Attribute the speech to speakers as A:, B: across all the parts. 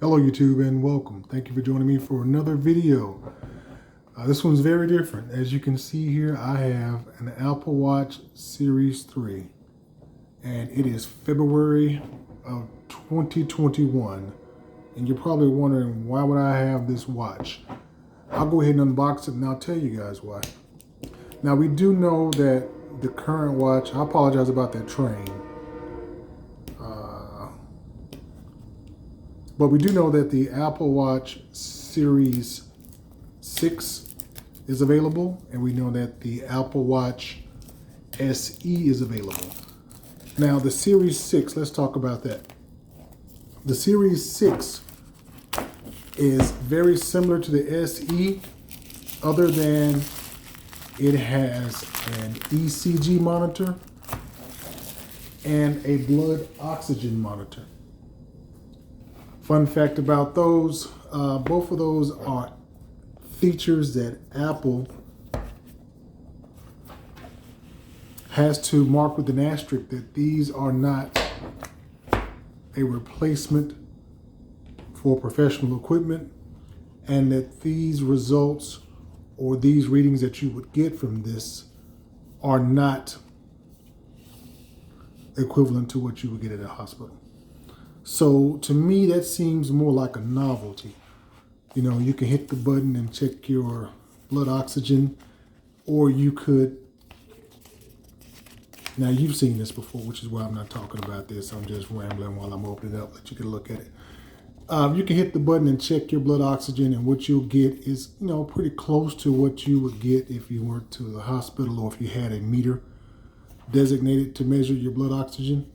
A: Hello YouTube and welcome. Thank you for joining me for another video. This one's very different. As you can see here, I have an Apple Watch Series 3 and it is February of 2021, and you're probably wondering, why would I have this watch? I'll go ahead and unbox it and I'll tell you guys why. Now, we do know that the current watch, I apologize about that train, but we do know that the Apple Watch Series 6 is available, and we know that the Apple Watch SE is available. Now, the Series 6, let's talk about that. The Series 6 is very similar to the SE, other than it has an ECG monitor and a blood oxygen monitor. Fun fact about those, both of those are features that Apple has to mark with an asterisk that these are not a replacement for professional equipment, and that these results or these readings that you would get from this are not equivalent to what you would get at a hospital. So to me, that seems more like a novelty. You know, you can hit the button and check your blood oxygen, or you could, now you've seen this before, which is why I'm not talking about this. I'm just rambling while I'm opening it up, let you get a look at it. You can hit the button and check your blood oxygen, and what you'll get is, you know, pretty close to what you would get if you went to the hospital or if you had a meter designated to measure your blood oxygen.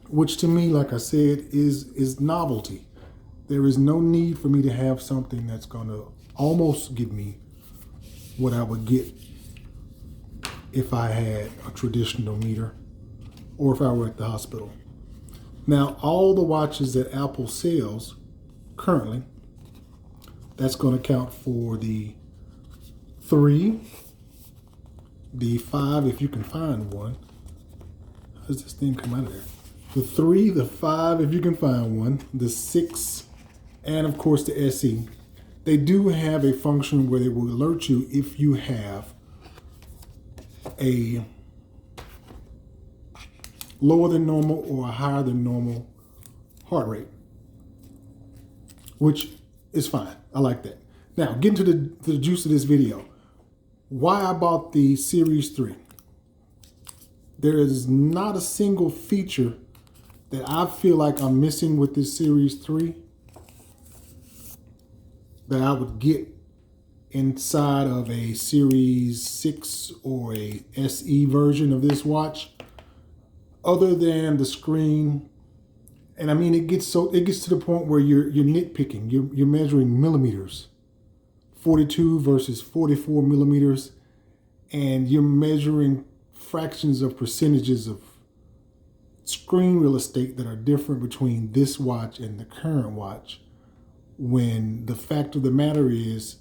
A: Which to me, like I said, is novelty. There is no need for me to have something that's gonna almost give me what I would get if I had a traditional meter or if I were at the hospital. Now, all the watches that Apple sells currently, that's gonna count for the 3, the 5, if you can find one. How does this thing come out of there? The 3, the 5, if you can find one, the 6, and of course the SE. They do have a function where they will alert you if you have a lower than normal or a higher than normal heart rate, which is fine. I like that. Now, getting to the juice of this video. Why I bought the Series 3. There is not a single feature that I feel like I'm missing with this Series 3 that I would get inside of a Series 6 or a SE version of this watch, other than the screen. And I mean, it gets to the point where you're nitpicking. You're measuring millimeters, 42 versus 44 millimeters, and you're measuring fractions of percentages of screen real estate that are different between this watch and the current watch, when the fact of the matter is,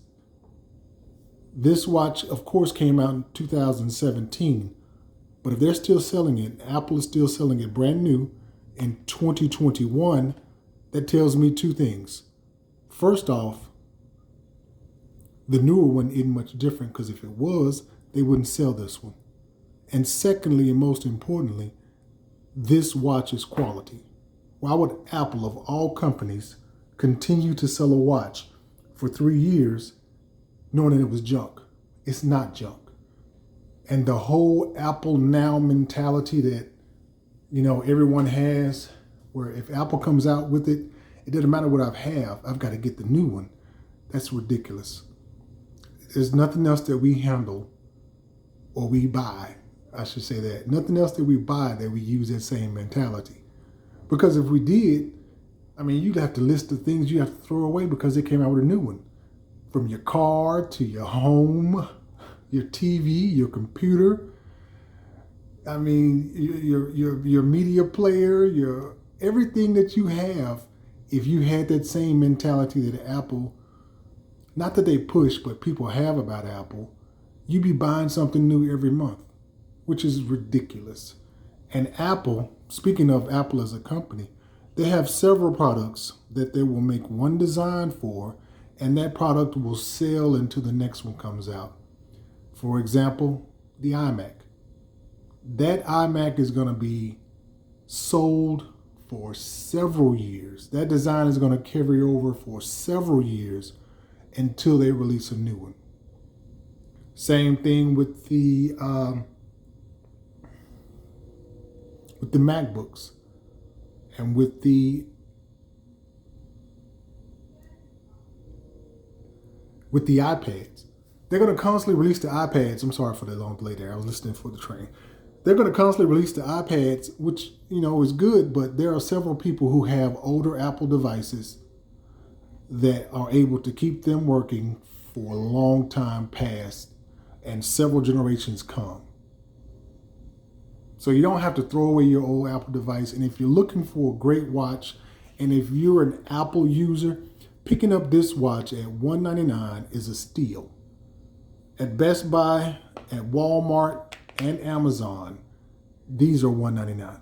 A: this watch, of course, came out in 2017, but if they're still selling it, Apple is still selling it brand new in 2021, that tells me two things. First off, the newer one isn't much different, because if it was, they wouldn't sell this one. And secondly, and most importantly, this watch is quality. Why would Apple, of all companies, continue to sell a watch for 3 years knowing that it was junk? It's not junk. And the whole Apple now mentality that, you know, everyone has, where if Apple comes out with it, it doesn't matter what I've got to get the new one. That's ridiculous. There's nothing else that we handle or we buy, I should say that. Nothing else that we buy that we use that same mentality. Because if we did, I mean, you'd have to list the things you have to throw away because they came out with a new one. From your car to your home, your TV, your computer. I mean, your media player, your everything that you have. If you had that same mentality that Apple, not that they push, but people have about Apple, you'd be buying something new every month, which is ridiculous. And Apple, speaking of Apple as a company, They have several products that they will make one design for, and that product will sell until the next one comes out. For example, the iMac. That iMac is going to be sold for several years. That design is going to carry over for several years until they release a new one. Same thing with the MacBooks and with the iPads. They're going to constantly release the iPads. I'm sorry for the long delay there. I was listening for the train. They're going to constantly release the iPads, which, is good, but there are several people who have older Apple devices that are able to keep them working for a long time past and several generations come. So you don't have to throw away your old Apple device. And if you're looking for a great watch, and if you're an Apple user, picking up this watch at $199 is a steal. At Best Buy, at Walmart, and Amazon, these are $199.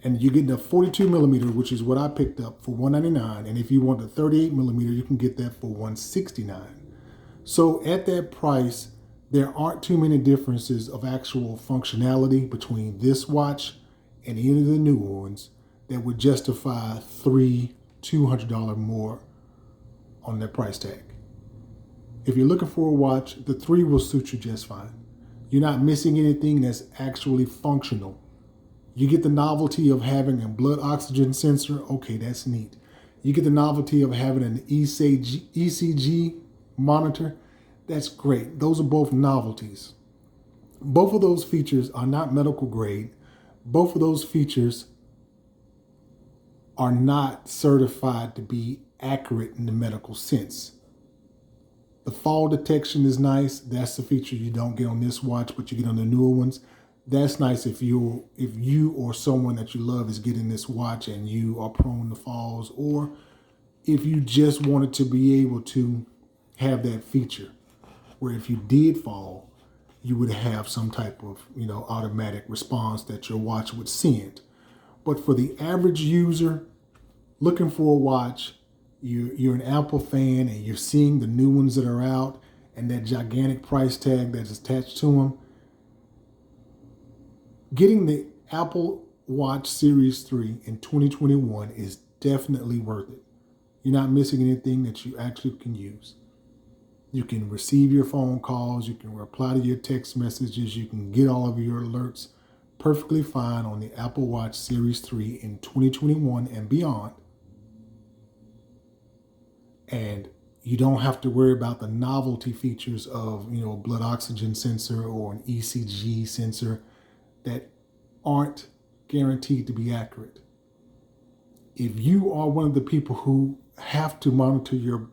A: And you're getting a 42 millimeter, which is what I picked up, for $199. And if you want a 38 millimeter, you can get that for $169. So at that price, there aren't too many differences of actual functionality between this watch and any of the new ones that would justify $200 more on that price tag. If you're looking for a watch, the 3 will suit you just fine. You're not missing anything that's actually functional. You get the novelty of having a blood oxygen sensor. Okay, that's neat. You get the novelty of having an ECG monitor. That's great. Those are both novelties. Both of those features are not medical grade. Both of those features are not certified to be accurate in the medical sense. The fall detection is nice. That's the feature you don't get on this watch, but you get on the newer ones. That's nice if you or someone that you love is getting this watch and you are prone to falls, or if you just wanted to be able to have that feature where if you did fall, you would have some type of automatic response that your watch would send. But for the average user looking for a watch, you're an Apple fan and you're seeing the new ones that are out and that gigantic price tag that is attached to them, getting the Apple Watch Series 3 in 2021 is definitely worth it. You're not missing anything that you actually can use. You can receive your phone calls, you can reply to your text messages, you can get all of your alerts perfectly fine on the Apple Watch Series 3 in 2021 and beyond. And you don't have to worry about the novelty features of, a blood oxygen sensor or an ECG sensor that aren't guaranteed to be accurate. If you are one of the people who have to monitor your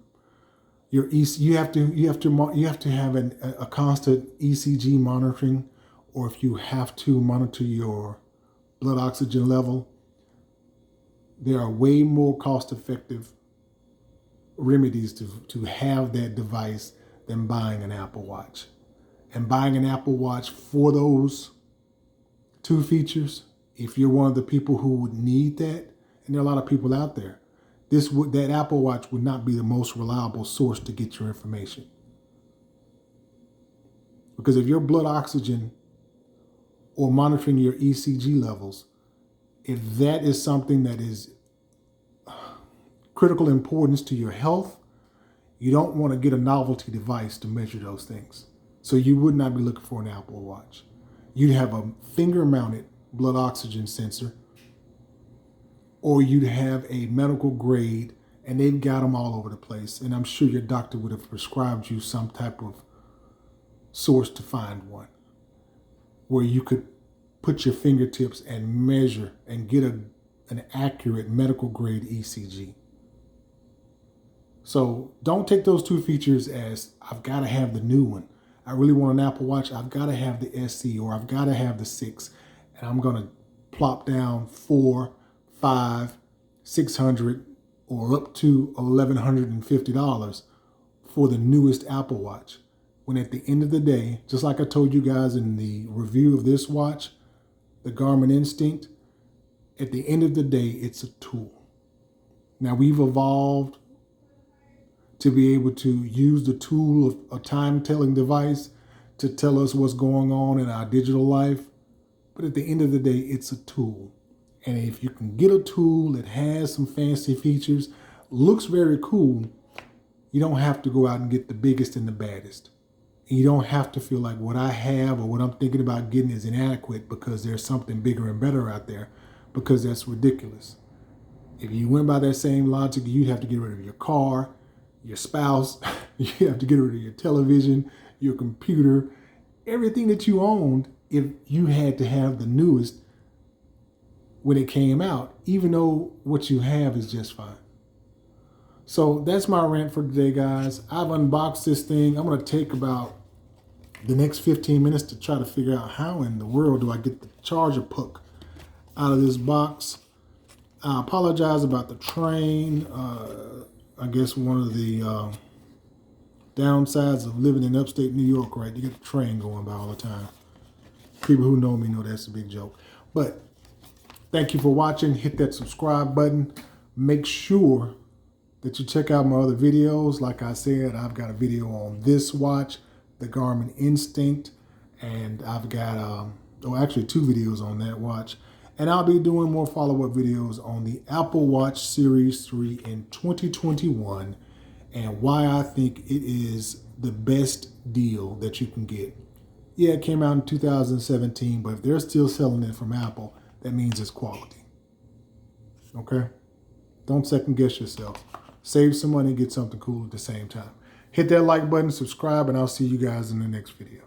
A: you have to have a constant ECG monitoring, or if you have to monitor your blood oxygen level, there are way more cost-effective remedies to have that device than buying an Apple Watch. And buying an Apple Watch for those 2 features, if you're one of the people who would need that, and there are a lot of people out there, that Apple Watch would not be the most reliable source to get your information. Because if your blood oxygen or monitoring your ECG levels, if that is something that is critical importance to your health, you don't want to get a novelty device to measure those things. So you would not be looking for an Apple Watch. You'd have a finger-mounted blood oxygen sensor, or you'd have a medical grade, and they've got them all over the place. And I'm sure your doctor would have prescribed you some type of source to find one, where you could put your fingertips and measure and get an accurate medical grade ECG. So don't take those 2 features as, I've got to have the new one. I really want an Apple Watch. I've got to have the SE, or I've got to have the 6. And I'm going to plop down $400, $500, $600, or up to $1,150 for the newest Apple Watch. When at the end of the day, just like I told you guys in the review of this watch, the Garmin Instinct, At the end of the day, it's a tool. Now, we've evolved to be able to use the tool of a time-telling device to tell us what's going on in our digital life. But at the end of the day, it's a tool. And if you can get a tool that has some fancy features, looks very cool, you don't have to go out and get the biggest and the baddest. And you don't have to feel like what I have or what I'm thinking about getting is inadequate because there's something bigger and better out there, because that's ridiculous. If you went by that same logic, you'd have to get rid of your car, your spouse, you have to get rid of your television, your computer, everything that you owned if you had to have the newest when it came out, even though what you have is just fine. So that's my rant for today, guys. I've unboxed this thing. I'm going to take about the next 15 minutes to try to figure out how in the world do I get the charger puck out of this box. I apologize about the train. I guess one of the downsides of living in upstate New York, right? You get the train going by all the time. People who know me know that's a big joke. But thank you for watching. Hit that subscribe button. Make sure that you check out my other videos. Like I said, I've got a video on this watch, the Garmin Instinct, and I've got, actually 2 videos on that watch. And I'll be doing more follow-up videos on the Apple Watch Series 3 in 2021 and why I think it is the best deal that you can get. Yeah, it came out in 2017, but if they're still selling it from Apple, that means it's quality. Okay? Don't second guess yourself. Save some money and get something cool at the same time. Hit that like button, subscribe, and I'll see you guys in the next video.